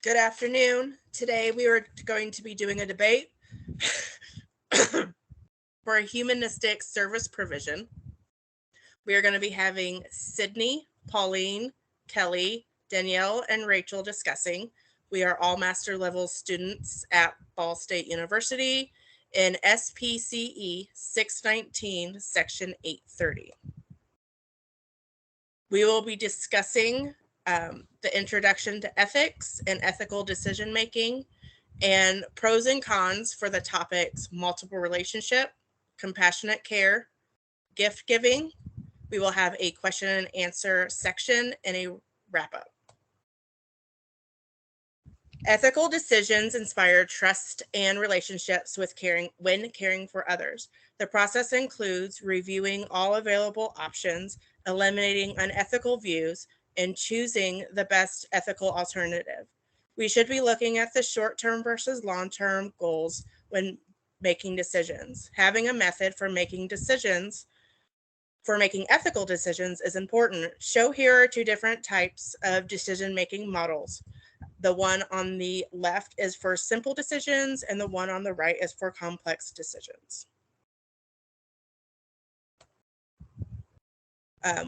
Good afternoon. Today we are going to be doing a debate for a humanistic service provision. We are going to be having Sydney, Pauline, Kelly, Danielle, and Rachel discussing. We are all master level students at Ball State University in SPCE 619, Section 830. We will be discussing the introduction to ethics and ethical decision making, and pros and cons for the topics multiple relationship, compassionate care, gift giving. We will have a question and answer section and a wrap up. Ethical decisions inspire trust and relationships when caring for others. The process includes reviewing all available options, eliminating unethical views, and choosing the best ethical alternative. We should be looking at the short-term versus long-term goals when making decisions. Having a method for making ethical decisions is important. Show here are two different types of decision-making models. The one on the left is for simple decisions, and the one on the right is for complex decisions.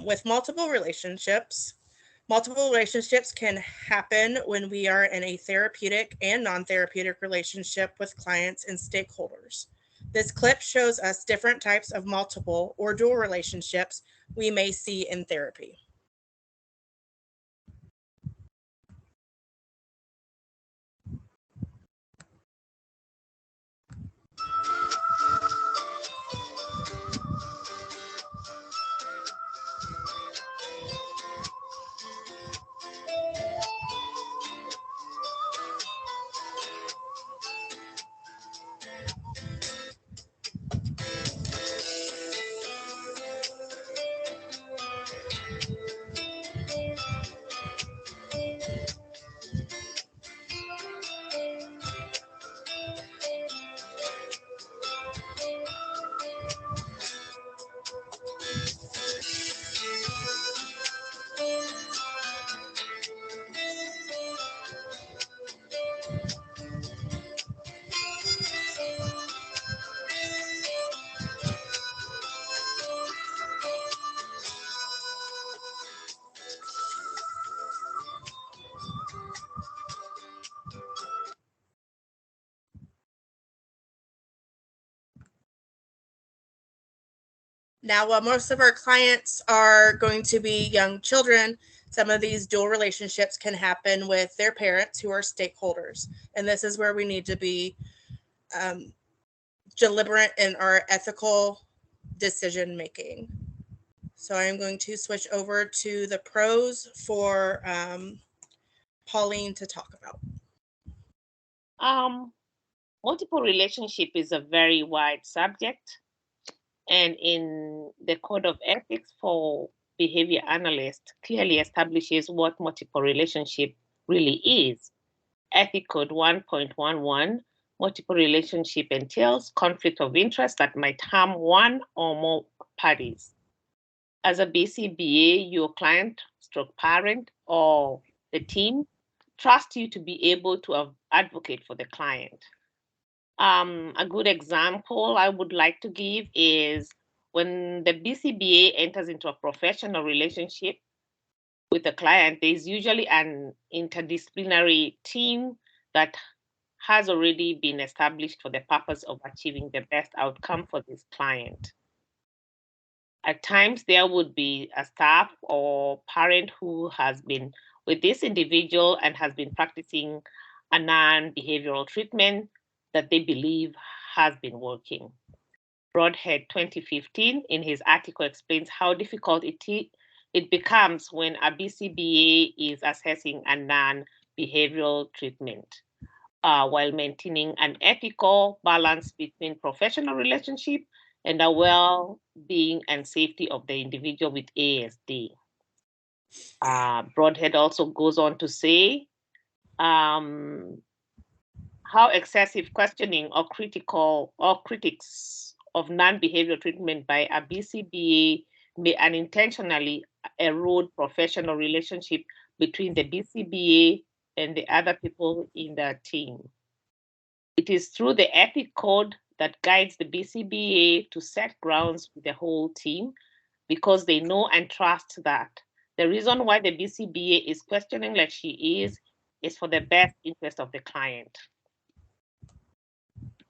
With multiple relationships can happen when we are in a therapeutic and non-therapeutic relationship with clients and stakeholders. This clip shows us different types of multiple or dual relationships we may see in therapy. Now, while most of our clients are going to be young children, some of these dual relationships can happen with their parents who are stakeholders. And this is where we need to be deliberate in our ethical decision making. So I'm going to switch over to the pros for Pauline to talk about. Multiple relationship is a very wide subject, and in the Code of Ethics for Behavior Analysts clearly establishes what multiple relationship really is. Ethic Code 1.11, multiple relationship entails conflict of interest that might harm one or more parties. As a BCBA, your client, stroke parent, or the team trust you to be able to advocate for the client. A good example I would like to give is when the BCBA enters into a professional relationship with a client, there's usually an interdisciplinary team that has already been established for the purpose of achieving the best outcome for this client. At times, there would be a staff or parent who has been with this individual and has been practicing a non behavioral treatment that they believe has been working. Broadhead 2015 in his article explains how difficult it becomes when a BCBA is assessing a non-behavioral treatment while maintaining an ethical balance between professional relationship and the well-being and safety of the individual with ASD. Broadhead also goes on to say how excessive questioning or critics of non-behavioral treatment by a BCBA may unintentionally erode professional relationship between the BCBA and the other people in the team. It is through the ethic code that guides the BCBA to set grounds with the whole team because they know and trust that the reason why the BCBA is questioning like she is for the best interest of the client.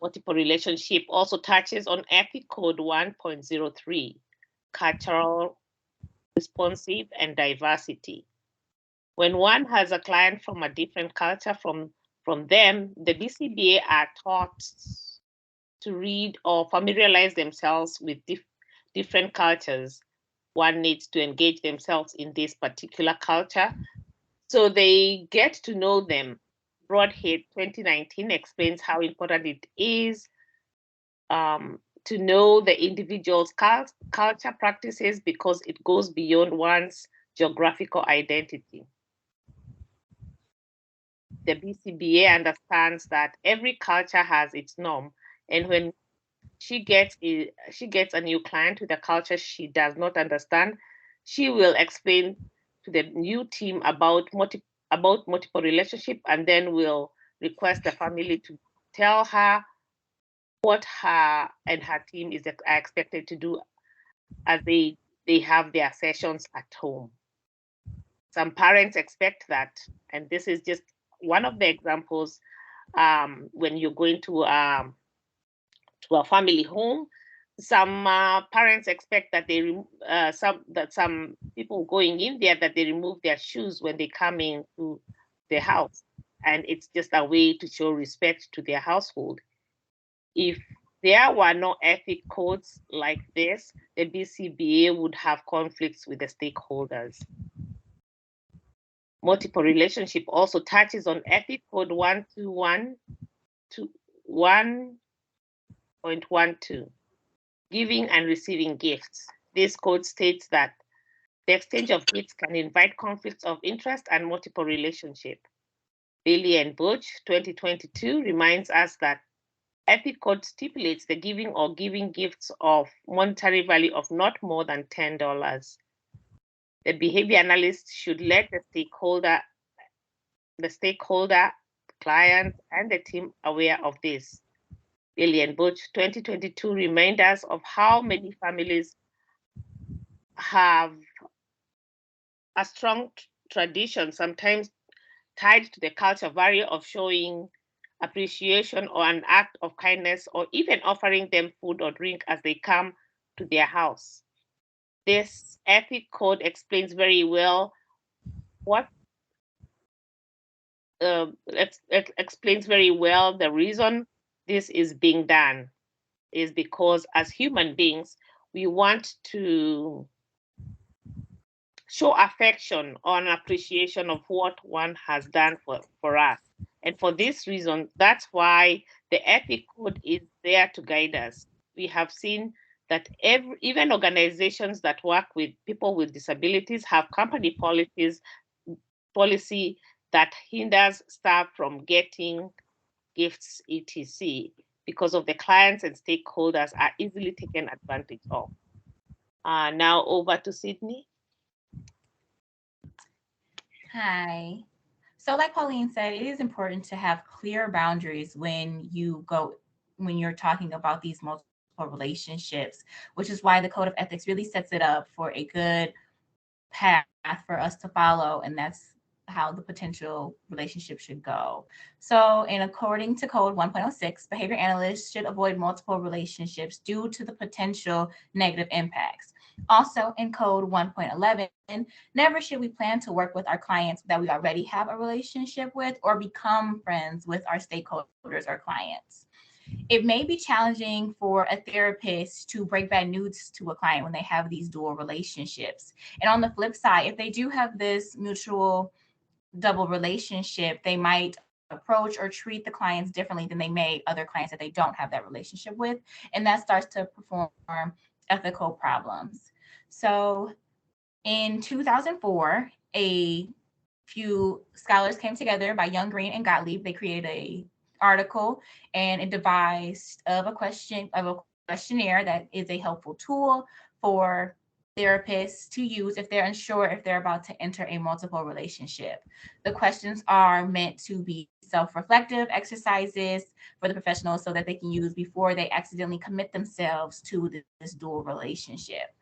Multiple relationship also touches on ethic code 1.03, cultural, responsive, and diversity. When one has a client from a different culture from them, the BCBA are taught to read or familiarize themselves with different cultures. One needs to engage themselves in this particular culture so they get to know them. Broadhead 2019 explains how important it is to know the individual's culture practices because it goes beyond one's geographical identity. The BCBA understands that every culture has its norm, and when she gets a new client with a culture she does not understand, she will explain to the new team about multiple relationship, and then will request the family to tell her what her and her team are expected to do as they have their sessions at home. Some parents expect that, and this is just one of the examples. When you're going to a family home, some parents expect that some people going in there that they remove their shoes when they come into the house, and it's just a way to show respect to their household. If there were no ethic codes like this, the BCBA would have conflicts with the stakeholders. Multiple relationship also touches on ethic code 121 to 1.12, giving and receiving gifts. This code states that the exchange of gifts can invite conflicts of interest and multiple relationship. Bailey and Butch 2022 reminds us that ethic code stipulates the giving or giving gifts of monetary value of not more than $10. The behavior analyst should let the stakeholder, client, and the team aware of this. Bailey and Butch 2022 remind us of how many families have a strong tradition, sometimes tied to the culture value of showing appreciation or an act of kindness, or even offering them food or drink as they come to their house. This ethic code explains very well what explains very well the reason this is being done is because as human beings, we want to show affection or an appreciation of what one has done for us. And for this reason, that's why the ethic code is there to guide us. We have seen that even organizations that work with people with disabilities have company policy that hinders staff from getting gifts, etc., because of the clients and stakeholders are easily taken advantage of. Now over to Sydney. Hi. So like Pauline said, it is important to have clear boundaries when you're talking about these multiple relationships, which is why the code of ethics really sets it up for a good path for us to follow, and that's how the potential relationship should go. So, and according to code 1.06, behavior analysts should avoid multiple relationships due to the potential negative impacts. Also, in code 1.11, never should we plan to work with our clients that we already have a relationship with or become friends with our stakeholders or clients. It may be challenging for a therapist to break bad news to a client when they have these dual relationships. And on the flip side, if they do have this mutual double relationship, they might approach or treat the clients differently than they may other clients that they don't have that relationship with. And that starts to perform ethical problems. So in 2004, a few scholars came together by Young, Green, and Gottlieb. They created a article and it devised of a questionnaire that is a helpful tool for therapists to use if they're unsure if they're about to enter a multiple relationship. The questions are meant to be self-reflective exercises for the professionals so that they can use before they accidentally commit themselves to this dual relationship.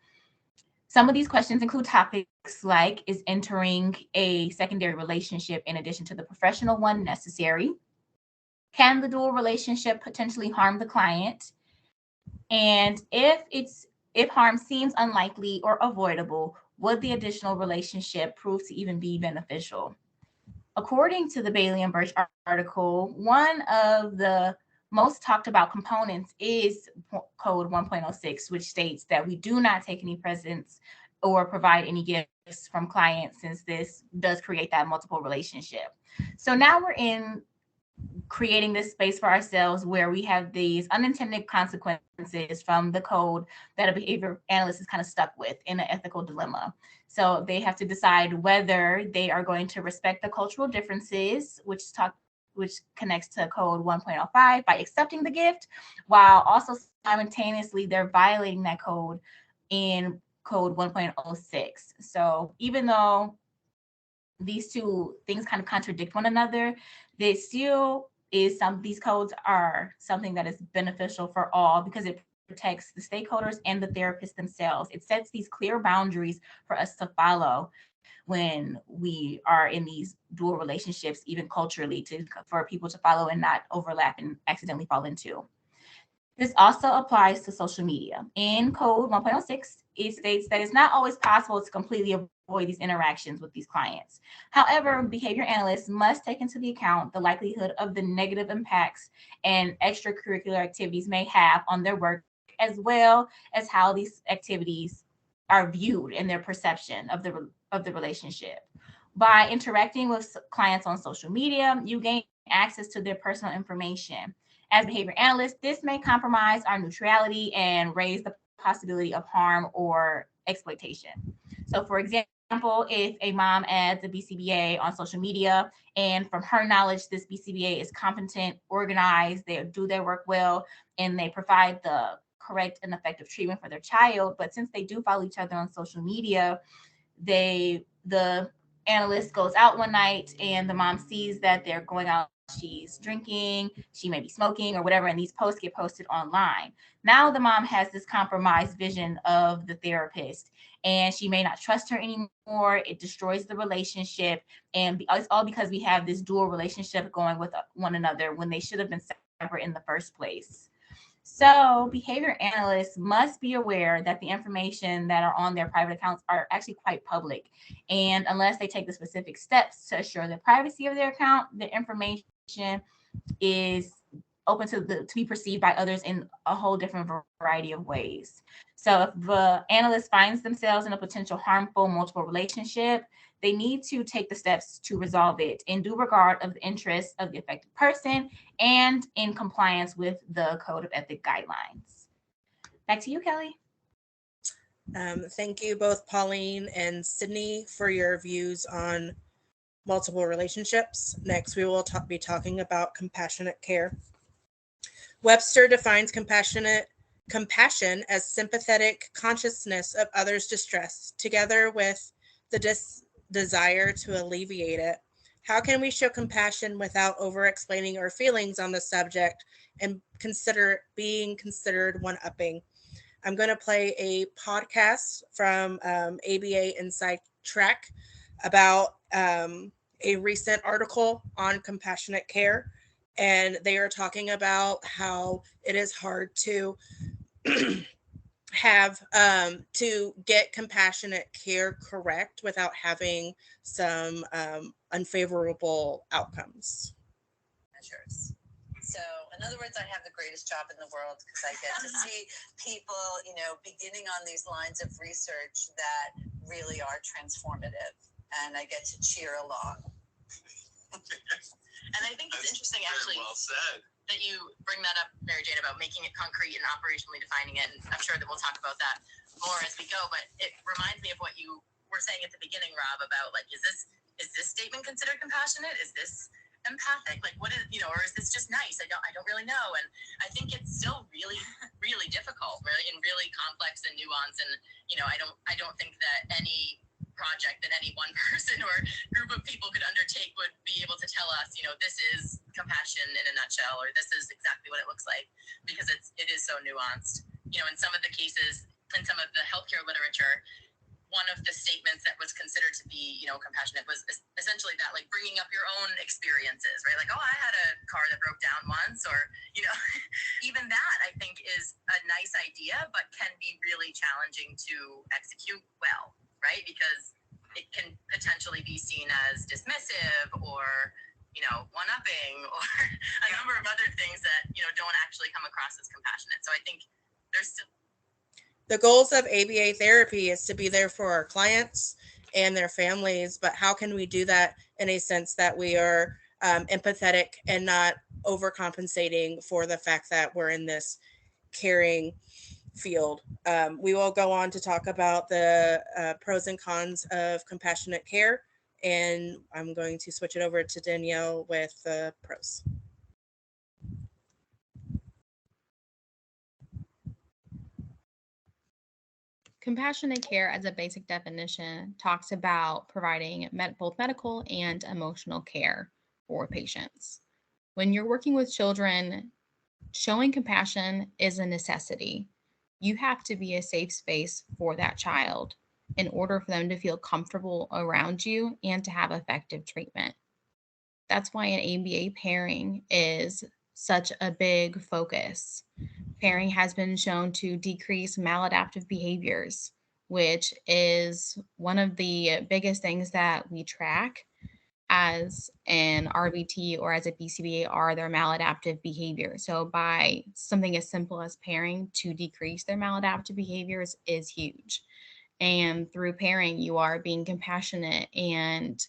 Some of these questions include topics like, is entering a secondary relationship in addition to the professional one necessary? Can the dual relationship potentially harm the client? And if harm seems unlikely or avoidable, would the additional relationship prove to even be beneficial? According to the Bailey and Birch article, one of the most talked about components is Code 1.06, which states that we do not take any presents or provide any gifts from clients, since this does create that multiple relationship. So now we're in creating this space for ourselves where we have these unintended consequences from the code that a behavior analyst is kind of stuck with in an ethical dilemma. So they have to decide whether they are going to respect the cultural differences, which connects to code 1.05 by accepting the gift, while also simultaneously they're violating that code in code 1.06. So even though these two things kind of contradict one another, they still is these codes are something that is beneficial for all because it protects the stakeholders and the therapists themselves. It sets these clear boundaries for us to follow when we are in these dual relationships, even culturally, for people to follow and not overlap and accidentally fall into. This also applies to social media. In Code 1.06, it states that it's not always possible to completely avoid these interactions with these clients. However, behavior analysts must take into the account the likelihood of the negative impacts and extracurricular activities may have on their work, as well as how these activities are viewed in their perception of the relationship. By interacting with clients on social media, you gain access to their personal information. As behavior analysts, this may compromise our neutrality and raise the possibility of harm or exploitation. So, for example, if a mom adds a BCBA on social media, and from her knowledge, this BCBA is competent, organized, they do their work well, and they provide the correct and effective treatment for their child. But since they do follow each other on social media, the analyst goes out one night and the mom sees that they're going out, she's drinking, she may be smoking or whatever, and these posts get posted online. Now the mom has this compromised vision of the therapist, and she may not trust her anymore. It destroys the relationship, and it's all because we have this dual relationship going with one another when they should have been separate in the first place. So behavior analysts must be aware that the information that are on their private accounts are actually quite public. And unless they take the specific steps to assure the privacy of their account, the information is open to be perceived by others in a whole different variety of ways. So if the analyst finds themselves in a potential harmful multiple relationship, they need to take the steps to resolve it in due regard of the interests of the affected person and in compliance with the Code of Ethic guidelines. Back to you, Kelly. Thank you both, Pauline and Sydney, for your views on multiple relationships. Next, we will be talking about compassionate care. Webster defines compassion as sympathetic consciousness of others' distress, together with the desire to alleviate it. How can we show compassion without over-explaining our feelings on the subject and being considered one-upping? I'm going to play a podcast from ABA Inside Track about a recent article on compassionate care, and they are talking about how it is hard to have to get compassionate care correct without having some unfavorable outcomes. Measures. So, in other words, I have the greatest job in the world because I get to see people, beginning on these lines of research that really are transformative, and I get to cheer along. And I think it's interesting, actually, well said, that you bring that up, Mary Jane, about making it concrete and operationally defining it. And I'm sure that we'll talk about that more as we go. But it reminds me of what you were saying at the beginning, Rob, about is this statement considered compassionate? Is this empathic? What is, or is this just nice? I don't really know. And I think it's still really, really difficult, really, and really complex and nuanced. And I don't think that any project that any one person or group of people could undertake would be able to tell us, this is compassion in a nutshell, or this is exactly what it looks like, because it is so nuanced. In some of the cases, in some of the healthcare literature, one of the statements that was considered to be, compassionate was essentially that, like, bringing up your own experiences, right? Like, oh, I had a car that broke down once, or, even that I think is a nice idea, but can be really challenging to execute well, right? Because it can potentially be seen as dismissive or, one-upping or a number of other things that, don't actually come across as compassionate. So I think there's still. The goals of ABA therapy is to be there for our clients and their families, but how can we do that in a sense that we are empathetic and not overcompensating for the fact that we're in this caring field? We will go on to talk about the pros and cons of compassionate care, and I'm going to switch it over to Danielle with the pros. Compassionate care, as a basic definition, talks about providing both medical and emotional care for patients. When you're working with children, showing compassion is a necessity. You have to be a safe space for that child in order for them to feel comfortable around you and to have effective treatment. That's why an ABA pairing is such a big focus. Pairing has been shown to decrease maladaptive behaviors, which is one of the biggest things that we track as an RBT or as a BCBA are their maladaptive behavior. So by something as simple as pairing to decrease their maladaptive behaviors is huge. And through pairing, you are being compassionate and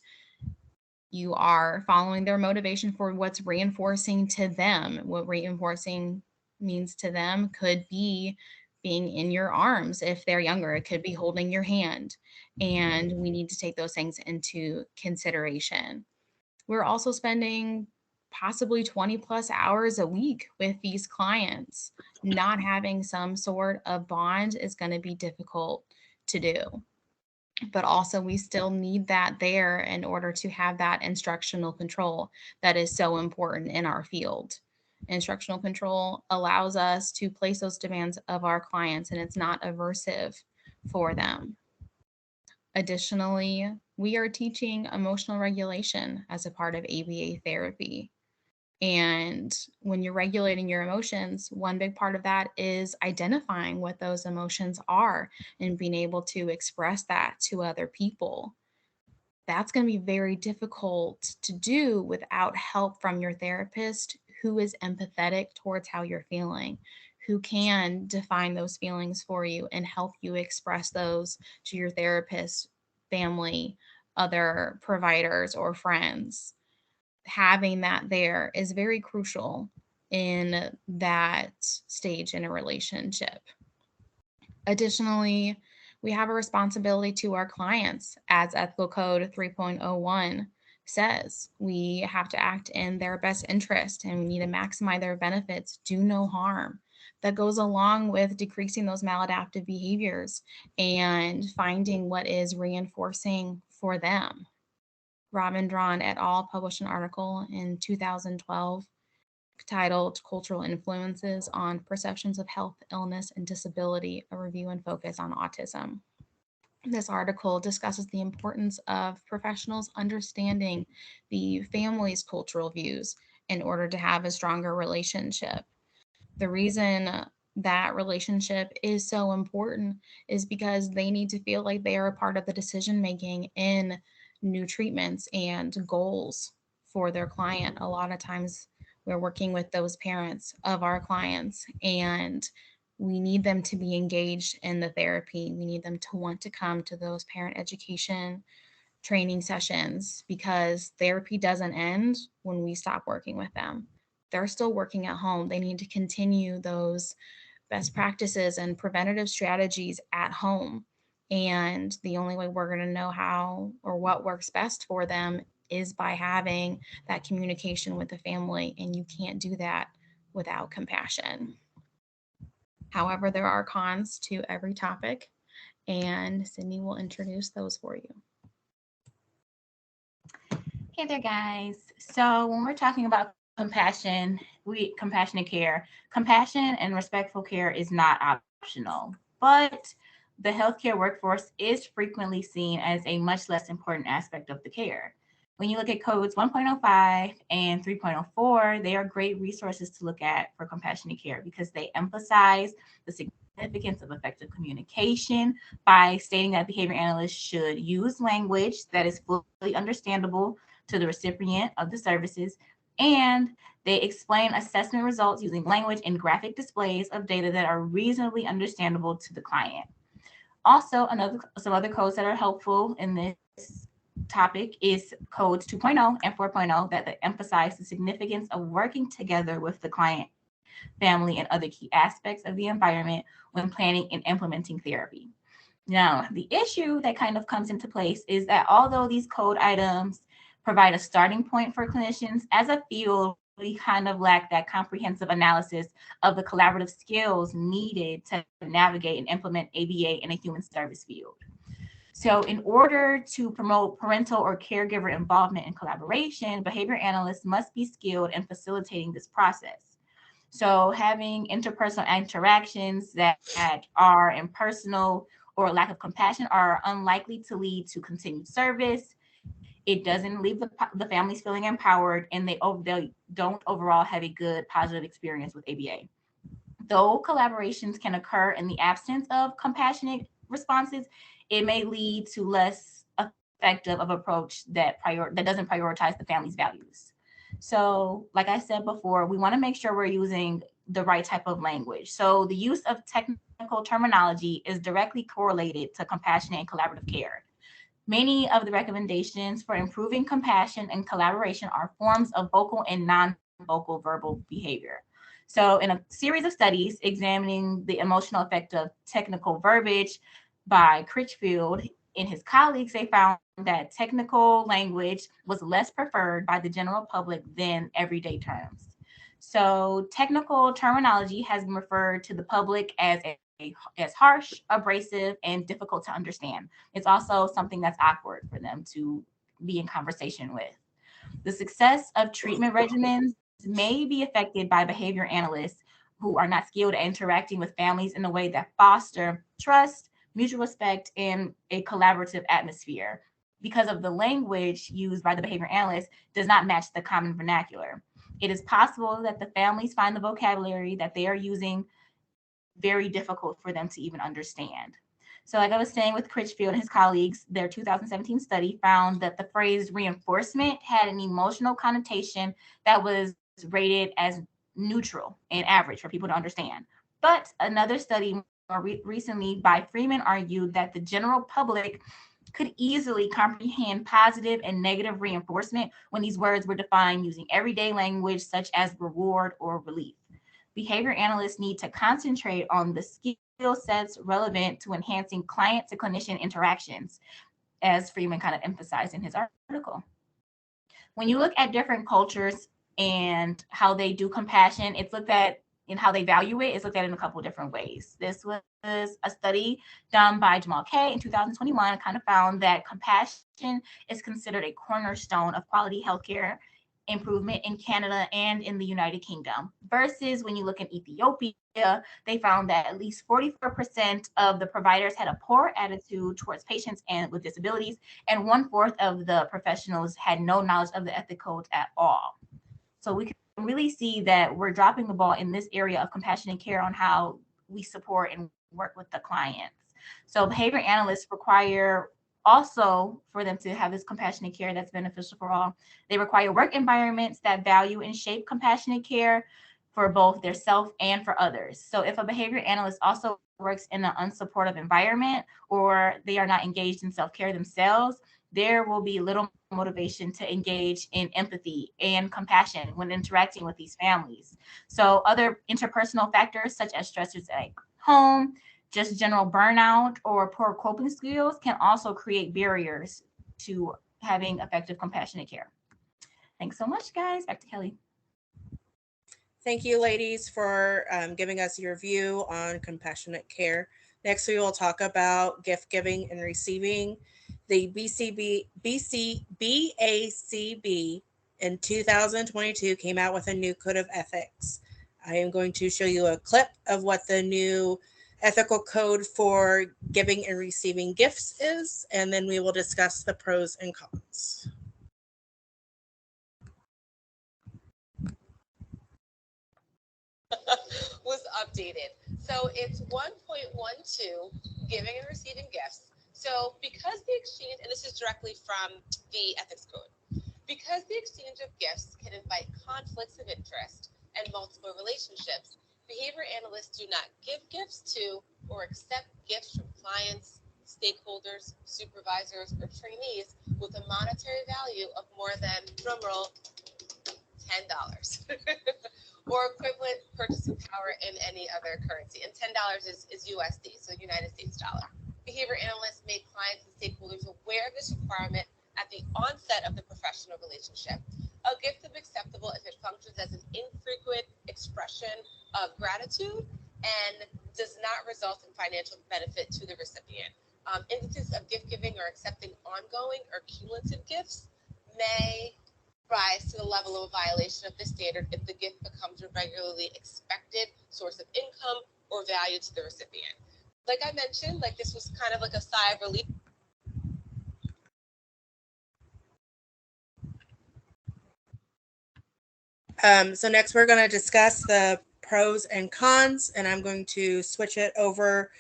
you are following their motivation for what's reinforcing to them. What reinforcing means to them could be being in your arms if they're younger. It could be holding your hand. And we need to take those things into consideration. We're also spending possibly 20 plus hours a week with these clients. Not having some sort of bond is going to be difficult to do. But also we still need that there in order to have that instructional control that is so important in our field. Instructional control allows us to place those demands of our clients, and it's not aversive for them. Additionally, we are teaching emotional regulation as a part of ABA therapy. And when you're regulating your emotions, one big part of that is identifying what those emotions are and being able to express that to other people. That's going to be very difficult to do without help from your therapist who is empathetic towards how you're feeling, who can define those feelings for you and help you express those to your therapist, family, other providers, or friends. Having that there is very crucial in that stage in a relationship. Additionally, we have a responsibility to our clients, as Ethical Code 3.01 says. We have to act in their best interest and we need to maximize their benefits, do no harm. That goes along with decreasing those maladaptive behaviors and finding what is reinforcing for them. Robin Drawn et al. Published an article in 2012 titled Cultural Influences on Perceptions of Health, Illness, and Disability, a review and focus on autism. This article discusses the importance of professionals understanding the family's cultural views in order to have a stronger relationship. The reason that relationship is so important is because they need to feel like they are a part of the decision making in new treatments and goals for their client. A lot of times we're working with those parents of our clients and we need them to be engaged in the therapy. We need them to want to come to those parent education training sessions because therapy doesn't end when we stop working with them. They're still working at home. They need to continue those best practices and preventative strategies at home. And the only way we're going to know how or what works best for them is by having that communication with the family. And you can't do that without compassion. However, there are cons to every topic. and Sydney will introduce those for you. Hey there, guys. So when we're talking about compassionate care, compassion and respectful care is not optional, but the healthcare workforce is frequently seen as a much less important aspect of the care. When you look at codes 1.05 and 3.04, they are great resources to look at for compassionate care because they emphasize the significance of effective communication by stating that behavior analysts should use language that is fully understandable to the recipient of the services, and they explain assessment results using language and graphic displays of data that are reasonably understandable to the client. Also, some other codes that are helpful in this topic is codes 2.0 and 4.0 that emphasize the significance of working together with the client, family, and other key aspects of the environment when planning and implementing therapy. Now, the issue that kind of comes into place is that although these code items provide a starting point for clinicians, as a field, we kind of lack that comprehensive analysis of the collaborative skills needed to navigate and implement ABA in a human service field. So in order to promote parental or caregiver involvement and collaboration, behavior analysts must be skilled in facilitating this process. So having interpersonal interactions that are impersonal or lack of compassion are unlikely to lead to continued service. It doesn't leave the families feeling empowered, and they don't overall have a good positive experience with ABA. Though collaborations can occur in the absence of compassionate responses, it may lead to less effective of approach that doesn't prioritize the family's values. So, like I said before, we want to make sure we're using the right type of language. So the use of technical terminology is directly correlated to compassionate and collaborative care. Many of the recommendations for improving compassion and collaboration are forms of vocal and non-vocal verbal behavior. So in a series of studies examining the emotional effect of technical verbiage by Critchfield and his colleagues, they found that technical language was less preferred by the general public than everyday terms. So technical terminology has been referred to the public as harsh, abrasive, and difficult to understand. It's also something that's awkward for them to be in conversation with. The success of treatment regimens may be affected by behavior analysts who are not skilled at interacting with families in a way that foster trust, mutual respect, and a collaborative atmosphere, because of the language used by the behavior analyst does not match the common vernacular. It is possible that the families find the vocabulary that they are using very difficult for them to even understand. So like I was saying with Critchfield and his colleagues, their 2017 study found that the phrase reinforcement had an emotional connotation that was rated as neutral and average for people to understand. But another study more recently by Freeman argued that the general public could easily comprehend positive and negative reinforcement when these words were defined using everyday language such as reward or relief. Behavior analysts need to concentrate on the skill sets relevant to enhancing client to clinician interactions, as Freeman kind of emphasized in his article. When you look at different cultures and how they do compassion, it's looked at in how they value it. It's looked at in a couple of different ways. This was a study done by Jamal Kay in 2021 and kind of found that compassion is considered a cornerstone of quality healthcare improvement in Canada and in the United Kingdom. Versus when you look in Ethiopia, they found that at least 44% of the providers had a poor attitude towards patients and with disabilities, and 1/4 of the professionals had no knowledge of the ethic code at all. So we can really see that we're dropping the ball in this area of compassionate care on how we support and work with the clients. So behavior analysts require also for them to have this compassionate care that's beneficial for all. They require work environments that value and shape compassionate care for both their self and for others. So if a behavior analyst also works in an unsupportive environment or they are not engaged in self-care themselves, there will be little motivation to engage in empathy and compassion when interacting with these families. So other interpersonal factors such as stressors at home, just general burnout or poor coping skills can also create barriers to having effective compassionate care. Thanks so much, guys. Back to Kelly. Thank you, ladies, for giving us your view on compassionate care. Next, we will talk about gift giving and receiving. The BACB in 2022 came out with a new code of ethics. I am going to show you a clip of what the new ethical code for giving and receiving gifts is, and then we will discuss the pros and cons. Was updated. So it's 1.12, giving and receiving gifts. So because the exchange, and this is directly from the ethics code, because the exchange of gifts can invite conflicts of interest and multiple relationships, behavior analysts do not give gifts to or accept gifts from clients, stakeholders, supervisors, or trainees with a monetary value of more than, drumroll, $10 or equivalent purchasing power in any other currency. And $10 is USD, so United States dollar. Behavior analysts make clients and stakeholders aware of this requirement at the onset of the professional relationship. A gift is acceptable if it functions as an infrequent expression of gratitude and does not result in financial benefit to the recipient. Instances of gift giving or accepting ongoing or cumulative gifts may rise to the level of a violation of this standard if the gift becomes a regularly expected source of income or value to the recipient. Like I mentioned, like this was kind of like a sigh of relief. So next we're going to discuss the pros and cons, and I'm going to switch it over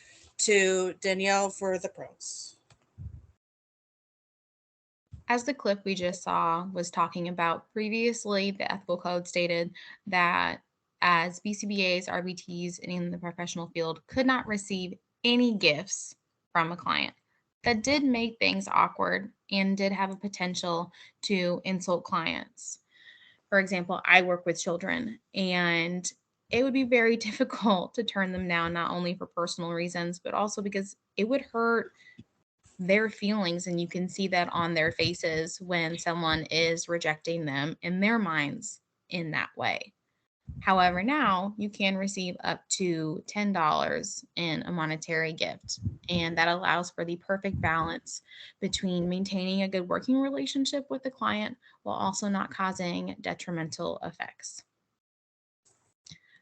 to Danielle for the pros. As the clip we just saw was talking about previously, the ethical code stated that as BCBAs, RBTs in the professional field could not receive any gifts from a client. That did make things awkward and did have a potential to insult clients. For example, I work with children, and it would be very difficult to turn them down, not only for personal reasons, but also because it would hurt their feelings, and you can see that on their faces when someone is rejecting them in their minds in that way. However, now you can receive up to $10 in a monetary gift, and that allows for the perfect balance between maintaining a good working relationship with the client while also not causing detrimental effects.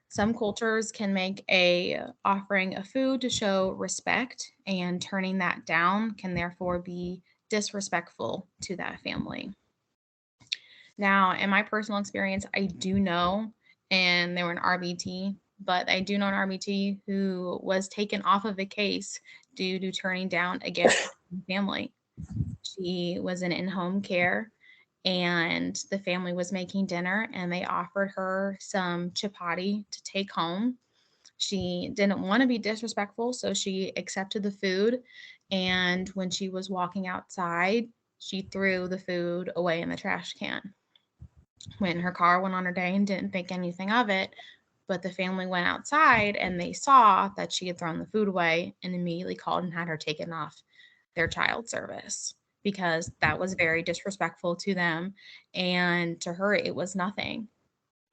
Some cultures can make a offering of food to show respect, and turning that down can therefore be disrespectful to that family. Now, in my personal experience, I do know, and they were an RBT, but I do know an RBT who was taken off of a case due to turning down a gift from the family. She was in in-home care, and the family was making dinner, and they offered her some chapati to take home. She didn't want to be disrespectful, so she accepted the food. And when she was walking outside, she threw the food away in the trash can. When her car went on her day and didn't think anything of it, but the family went outside and they saw that she had thrown the food away and immediately called and had her taken off their child service, because that was very disrespectful to them, and to her it was nothing.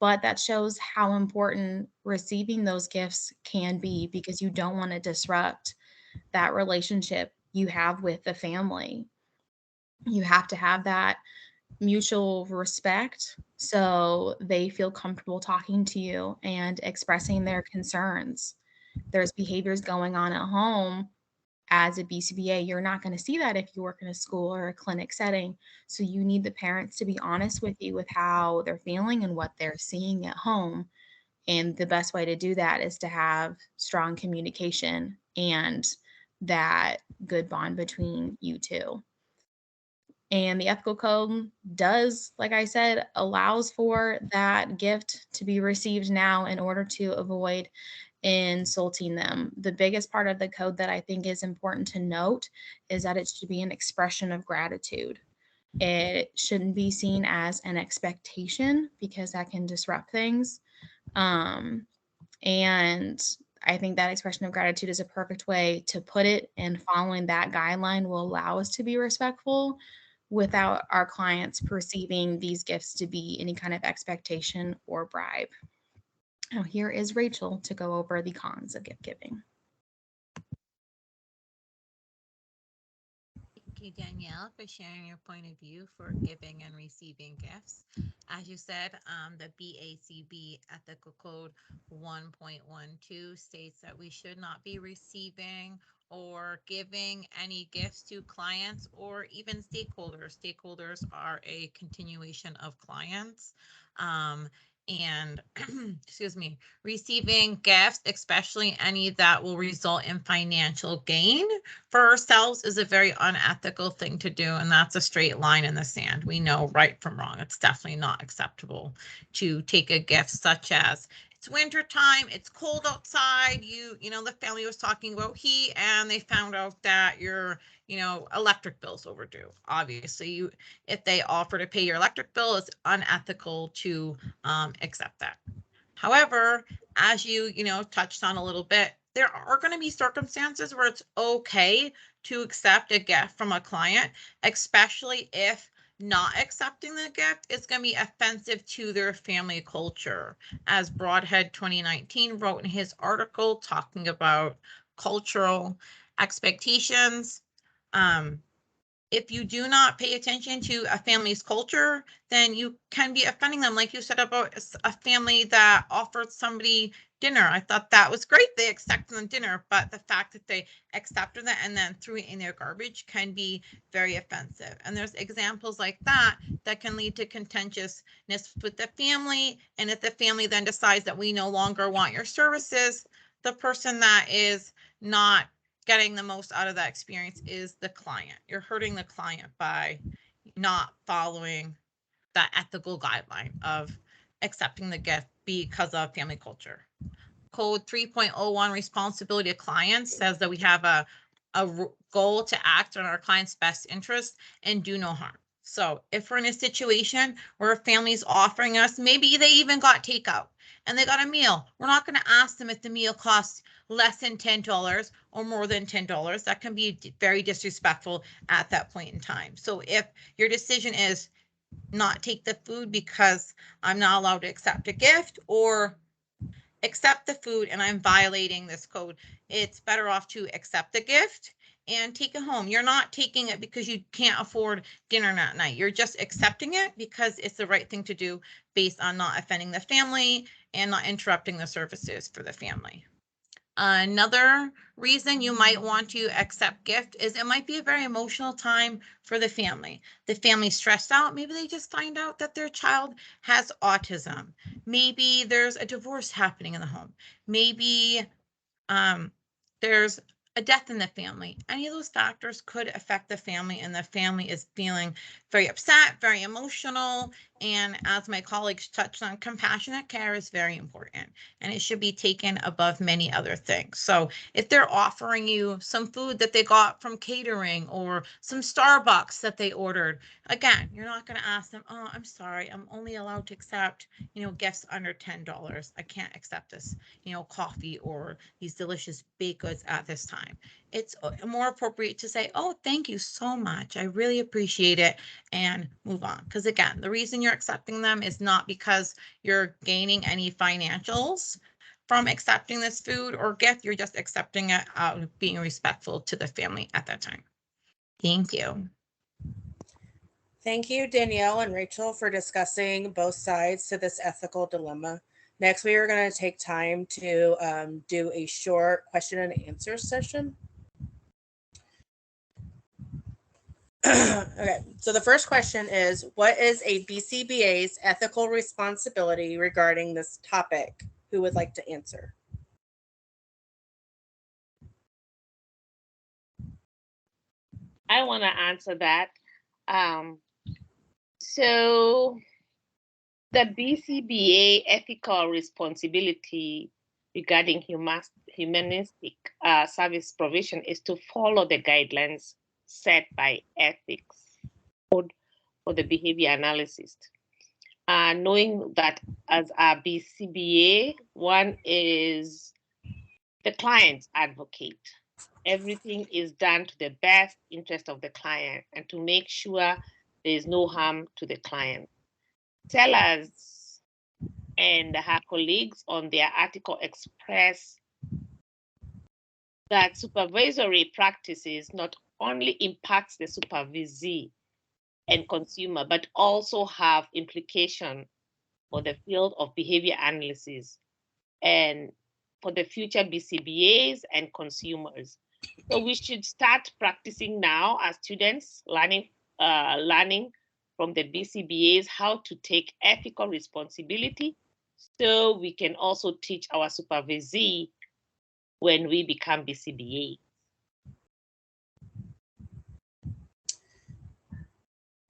But that shows how important receiving those gifts can be, because you don't want to disrupt that relationship you have with the family. You have to have that mutual respect so they feel comfortable talking to you and expressing their concerns. There's behaviors going on at home. As a BCBA, you're not going to see that if you work in a school or a clinic setting. So you need the parents to be honest with you with how they're feeling and what they're seeing at home. And the best way to do that is to have strong communication and that good bond between you two. And the ethical code does, like I said, allows for that gift to be received now in order to avoid insulting them. The biggest part of the code that I think is important to note is that it should be an expression of gratitude. It shouldn't be seen as an expectation, because that can disrupt things. And I think that expression of gratitude is a perfect way to put it, and following that guideline will allow us to be respectful without our clients perceiving these gifts to be any kind of expectation or bribe. Now, here is Rachel to go over the cons of gift giving. you, Danielle, for sharing your point of view for giving and receiving gifts. As you said, the BACB Ethical Code 1.12 states that we should not be receiving or giving any gifts to clients or even stakeholders. Stakeholders are a continuation of clients. And excuse me, receiving gifts, especially any that will result in financial gain for ourselves, is a very unethical thing to do. And that's a straight line in the sand. We know right from wrong. It's definitely not acceptable to take a gift such as, it's winter time, it's cold outside, you know, the family was talking about heat and they found out that your, you know, electric bill's overdue. Obviously, if they offer to pay your electric bill, it's unethical to accept that. However, as you know, touched on a little bit, there are going to be circumstances where it's okay to accept a gift from a client, especially if not accepting the gift is going to be offensive to their family culture. As Broadhead 2019 wrote in his article talking about cultural expectations, if you do not pay attention to a family's culture, then you can be offending them. Like you said about a family that offered somebody dinner. I thought that was great. They accepted them dinner, but the fact that they accepted that and then threw it in their garbage can be very offensive. And there's examples like that that can lead to contentiousness with the family. And if the family then decides that we no longer want your services, the person that is not getting the most out of that experience is the client. You're hurting the client by not following that ethical guideline of accepting the gift because of family culture. Code 3.01 responsibility of clients says that we have a goal to act on our client's best interest and do no harm. So if we're in a situation where a family's offering us, maybe they even got takeout and they got a meal, we're not going to ask them if the meal costs less than $10 or more than $10. That can be very disrespectful at that point in time. So if your decision is not take the food because I'm not allowed to accept a gift, or accept the food and I'm violating this code, it's better off to accept the gift and take it home. You're not taking it because you can't afford dinner that night. You're just accepting it because it's the right thing to do based on not offending the family and not interrupting the services for the family. Another reason you might want to accept gift is it might be a very emotional time for the family. The family's stressed out. Maybe they just find out that their child has autism. Maybe there's a divorce happening in the home. Maybe there's a death in the family. Any of those factors could affect the family, and the family is feeling very upset, very emotional. And as my colleagues touched on, compassionate care is very important and it should be taken above many other things. So if they're offering you some food that they got from catering or some Starbucks that they ordered, again, you're not going to ask them, oh, I'm sorry, I'm only allowed to accept, you know, gifts under $10. I can't accept this, you know, coffee or these delicious baked goods at this time. It's more appropriate to say, oh, thank you so much, I really appreciate it, and move on. Because again, the reason you're accepting them is not because you're gaining any financials from accepting this food or gift. You're just accepting it out of being respectful to the family at that time. Thank you. Thank you, Danielle and Rachel, for discussing both sides to this ethical dilemma. Next, we are going to take time to do a short question and answer session. Okay, so the first question is, what is a BCBA's ethical responsibility regarding this topic? Who would like to answer? I want to answer that. So the BCBA ethical responsibility regarding humanistic service provision is to follow the guidelines set by ethics code for the behavior analysis. Knowing that as a BCBA, one is the client's advocate. Everything is done to the best interest of the client and to make sure there is no harm to the client. Sellers and her colleagues on their article express that supervisory practices not only impacts the supervisee and consumer, but also have implication for the field of behavior analysis and for the future BCBAs and consumers. So we should start practicing now as students, learning from the BCBAs how to take ethical responsibility, so we can also teach our supervisee when we become BCBA.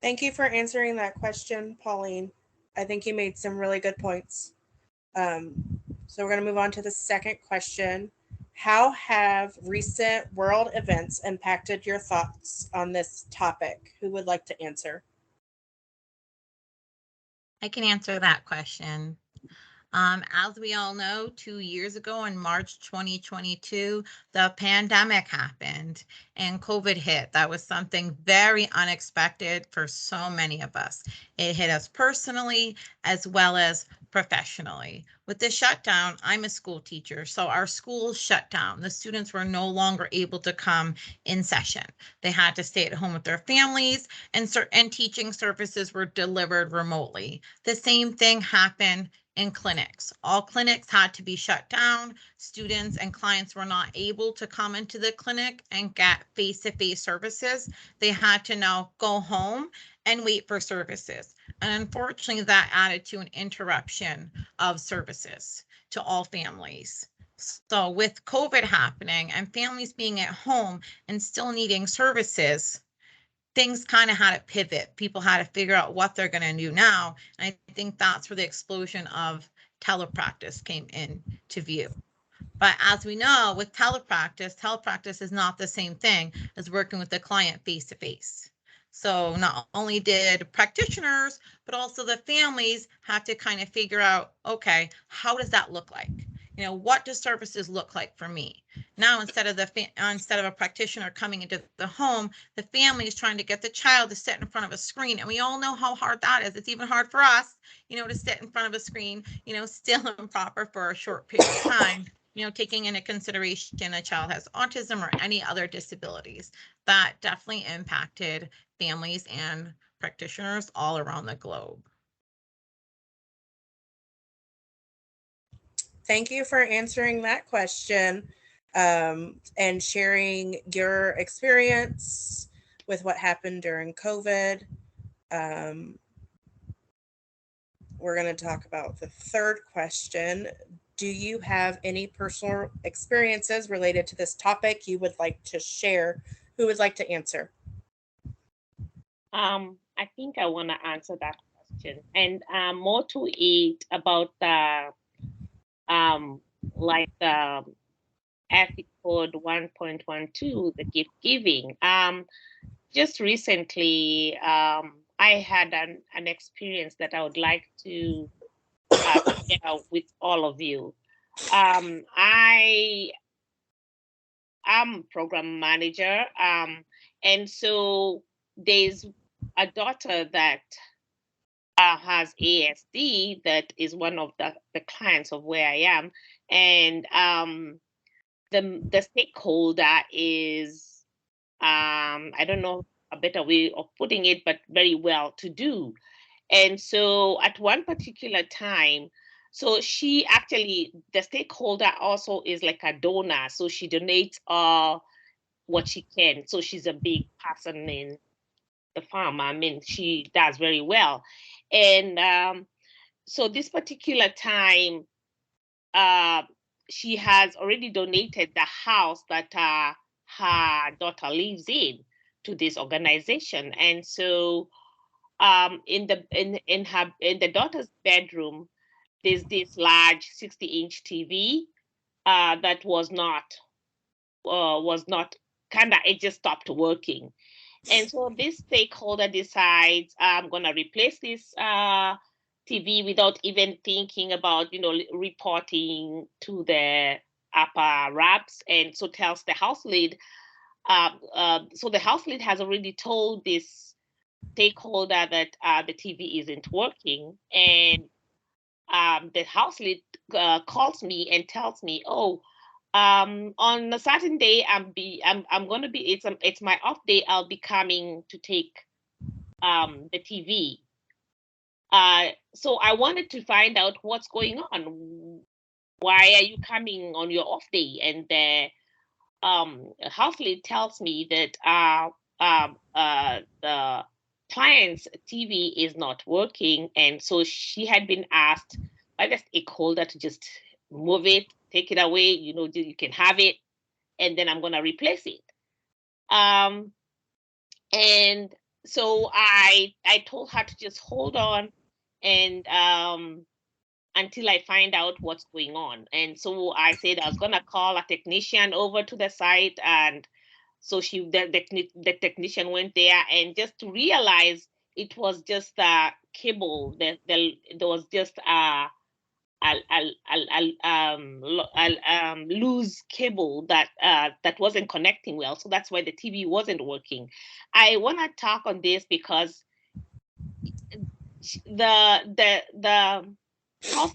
Thank you for answering that question, Pauline. I think you made some really good points. So we're going to move on to the second question. How have recent world events impacted your thoughts on this topic? Who would like to answer? I can answer that question. As we all know, 2 years ago in March 2022, the pandemic happened and COVID hit. That was something very unexpected for so many of us. It hit us personally as well as professionally. With the shutdown, I'm a school teacher, so our schools shut down. The students were no longer able to come in session. They had to stay at home with their families, and teaching services were delivered remotely. The same thing happened in clinics. All clinics had to be shut down. Students and clients were not able to come into the clinic and get face-to-face services. They had to now go home and wait for services. And unfortunately, that added to an interruption of services to all families. So with COVID happening and families being at home and still needing services, things kind of had to pivot. People had to figure out what they're going to do now. And I think that's where the explosion of telepractice came into view. But as we know, with telepractice is not the same thing as working with the client face to face. So not only did practitioners, but also the families have to kind of figure out, okay, how does that look like? What do services look like for me? Now, instead of a practitioner coming into the home, the family is trying to get the child to sit in front of a screen. And we all know how hard that is. It's even hard for us, to sit in front of a screen, still improper for a short period of time, taking into consideration a child has autism or any other disabilities. That definitely impacted families and practitioners all around the globe. Thank you for answering that question and sharing your experience with what happened during COVID. We're going to talk about the third question. Do you have any personal experiences related to this topic you would like to share? Who would like to answer? I think I want to answer that question, and more to it about the like the ethic code 1.12, the gift giving. Just recently, I had an experience that I would like to share with all of you. I am program manager, and so there's a daughter that has ASD that is one of the clients of where I am, and the stakeholder is I don't know a better way of putting it, but very well to do. And so at one particular time, so she actually, the stakeholder also is like a donor. So she donates what she can. So she's a big person in the farm. I mean, she does very well. And so this particular time, uh, she has already donated the house that her daughter lives to this organization. And so in the daughter's bedroom, there's this large 60-inch TV that was not kind of, it just stopped working. And so this stakeholder decides, I'm going to replace this TV without even thinking about, reporting to the upper reps, and so tells the house lead. So the house lead has already told this stakeholder that the TV isn't working, and the house lead calls me and tells me, "Oh, On a certain day, I'm gonna be, it's my off day. I'll be coming to take the TV. So I wanted to find out what's going on. Why are you coming on your off day? And the house lead tells me that the client's TV is not working, and so she had been asked by the stakeholder to just move it, take it away. You can have it, and then I'm gonna replace it. Um, and so I told her to just hold on and until I find out what's going on. And so I said I was gonna call a technician over to the site, and so the technician went there, and just to realize it was just a cable. There was just a loose cable that wasn't connecting well. So that's why the TV wasn't working. I want to talk on this because the house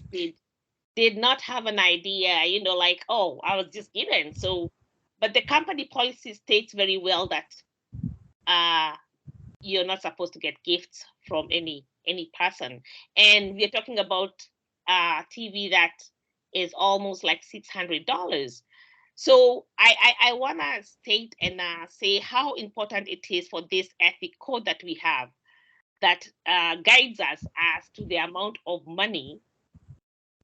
did not have an idea, like, oh, I was just given. So, but the company policy states very well that you're not supposed to get gifts from any person. And we're talking about TV that is almost like $600. So I want to state and say how important it is for this ethic code that we have that guides us as to the amount of money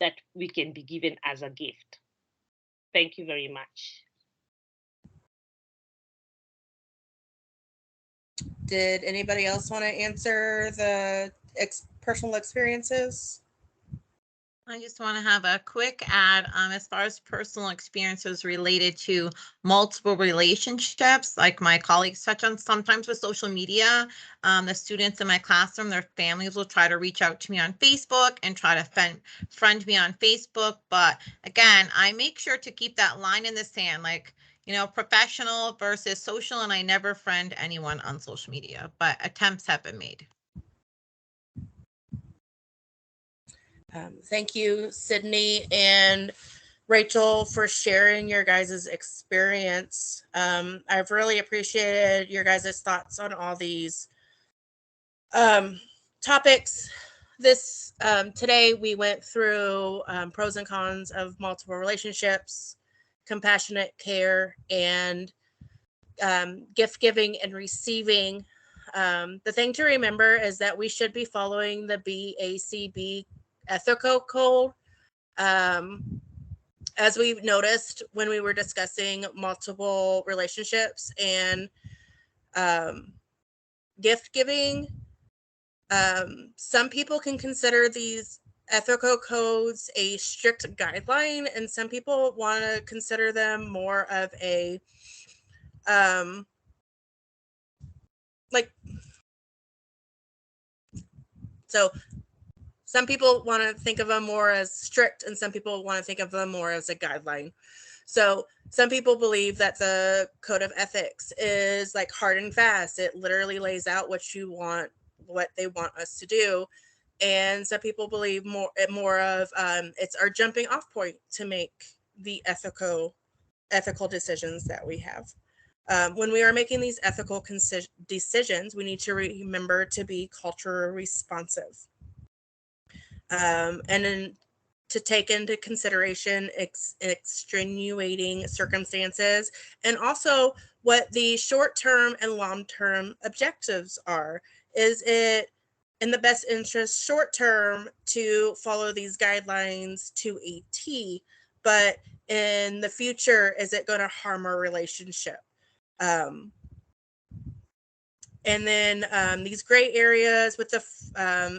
that we can be given as a gift. Thank you very much. Did anybody else want to answer the personal experiences? I just want to have a quick add as far as personal experiences related to multiple relationships, like my colleagues touch on. Sometimes with social media, the students in my classroom, their families will try to reach out to me on Facebook and try to friend me on Facebook. But again, I make sure to keep that line in the sand, like, professional versus social, and I never friend anyone on social media, but attempts have been made. Thank you, Sydney and Rachel, for sharing your guys' experience. I've really appreciated your guys' thoughts on all these topics. Today we went through pros and cons of multiple relationships, compassionate care, and gift giving and receiving. The thing to remember is that we should be following the BACB ethical code. As we've noticed when we were discussing multiple relationships and gift giving, some people can consider these ethical codes a strict guideline, and some people want to consider them more of a so some people want to think of them more as strict, and some people want to think of them more as a guideline. So some people believe that the code of ethics is like hard and fast. It literally lays out what they want us to do. And some people believe more of it's our jumping off point to make the ethical decisions that we have. When we are making these ethical decisions, we need to remember to be culturally responsive. And then to take into consideration extenuating circumstances, and also what the short-term and long-term objectives are. Is it in the best interest short-term to follow these guidelines to a T, but in the future, is it going to harm our relationship? And then these gray areas with the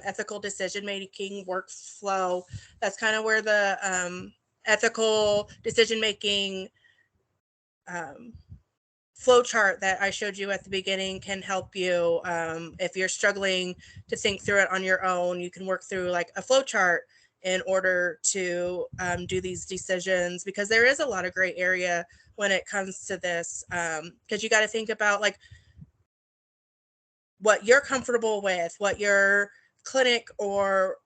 ethical decision-making workflow, that's kind of where the ethical decision-making flow chart that I showed you at the beginning can help you. If you're struggling to think through it on your own, you can work through like a flow chart in order to do these decisions, because there is a lot of gray area when it comes to this, because you got to think about like what you're comfortable with, what your clinic or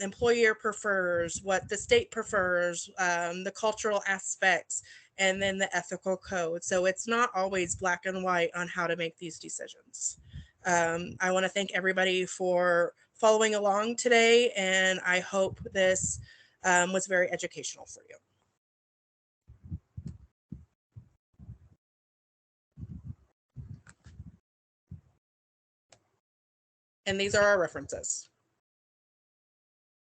employer prefers, what the state prefers, the cultural aspects, and then the ethical code. So it's not always black and white on how to make these decisions. I want to thank everybody for following along today, and I hope this was very educational for you. And these are our references.